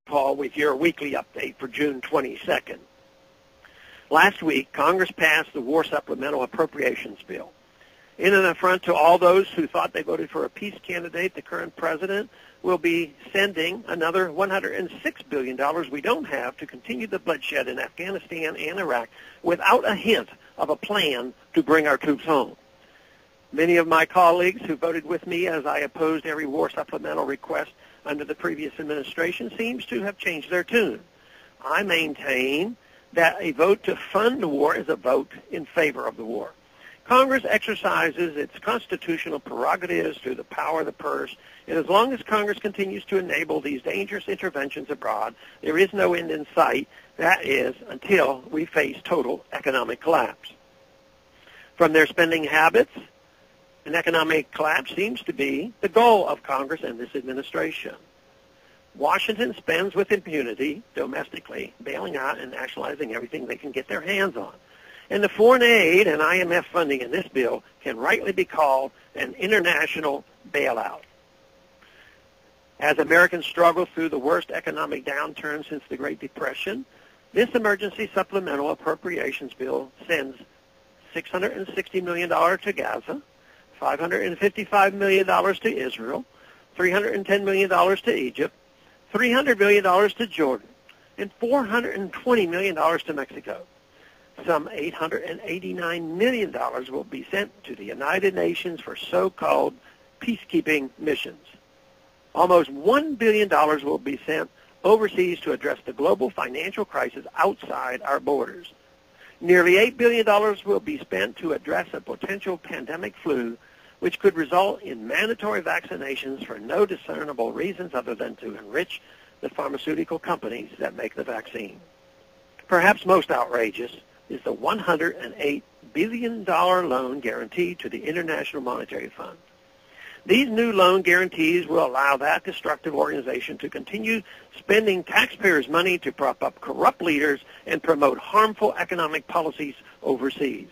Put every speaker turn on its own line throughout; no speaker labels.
Paul with your weekly update for June 22nd. Last week, Congress passed the War Supplemental Appropriations Bill. In an affront to all those who thought they voted for a peace candidate, the current president will be sending another $106 billion we don't have to continue the bloodshed in Afghanistan and Iraq without a hint of a plan to bring our troops home. Many of my colleagues who voted with me as I opposed every war supplemental request under the previous administration seems to have changed their tune. I maintain that a vote to fund the war is a vote in favor of the war. Congress exercises its constitutional prerogatives through the power of the purse, and as long as Congress continues to enable these dangerous interventions abroad, there is no end in sight, that is, until we face total economic collapse. From their spending habits, an economic collapse seems to be the goal of Congress and this administration. Washington spends with impunity domestically, bailing out and nationalizing everything they can get their hands on. And the foreign aid and IMF funding in this bill can rightly be called an international bailout. As Americans struggle through the worst economic downturn since the Great Depression, this emergency supplemental appropriations bill sends $660 million to Gaza, $555 million to Israel, $310 million to Egypt, $300 million to Jordan, and $420 million to Mexico. Some $889 million will be sent to the United Nations for so-called peacekeeping missions. Almost $1 billion will be sent overseas to address the global financial crisis outside our borders. Nearly $8 billion will be spent to address a potential pandemic flu, which could result in mandatory vaccinations for no discernible reasons other than to enrich the pharmaceutical companies that make the vaccine. Perhaps most outrageous is the $108 billion loan guaranteed to the International Monetary Fund. These new loan guarantees will allow that destructive organization to continue spending taxpayers' money to prop up corrupt leaders and promote harmful economic policies overseas.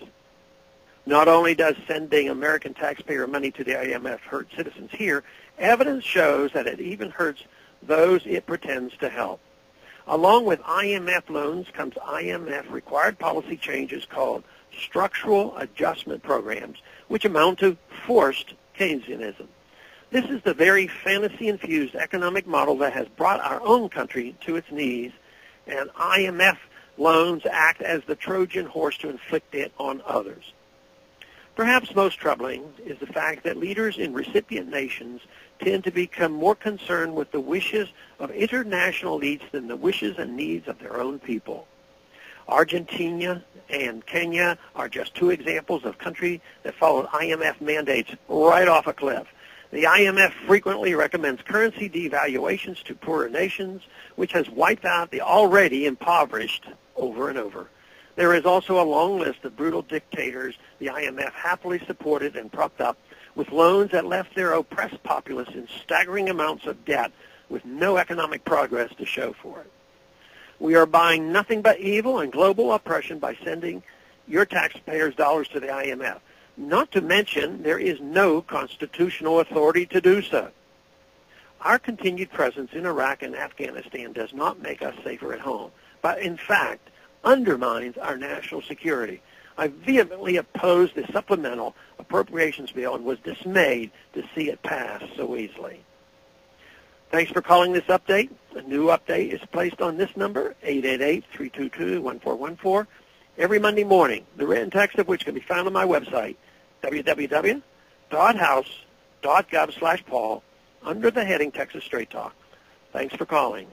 Not only does sending American taxpayer money to the IMF hurt citizens here, evidence shows that it even hurts those it pretends to help. Along with IMF loans comes IMF-required policy changes called structural adjustment programs, which amount to forced Keynesianism. This is the very fantasy-infused economic model that has brought our own country to its knees, and IMF loans act as the Trojan horse to inflict it on others. Perhaps most troubling is the fact that leaders in recipient nations tend to become more concerned with the wishes of international elites than the wishes and needs of their own people. Argentina and Kenya are just two examples of countries that followed IMF mandates right off a cliff. The IMF frequently recommends currency devaluations to poorer nations, which has wiped out the already impoverished over and over. There is also a long list of brutal dictators the IMF happily supported and propped up with loans that left their oppressed populace in staggering amounts of debt with no economic progress to show for it. We are buying nothing but evil and global oppression by sending your taxpayers' dollars to the IMF. Not to mention, there is no constitutional authority to do so. Our continued presence in Iraq and Afghanistan does not make us safer at home, but in fact undermines our national security. I vehemently opposed the supplemental appropriations bill and was dismayed to see it pass so easily. Thanks for calling this update. A new update is placed on this number, 888-322-1414, every Monday morning, the written text of which can be found on my website, www.house.gov/Paul, under the heading Texas Straight Talk. Thanks for calling.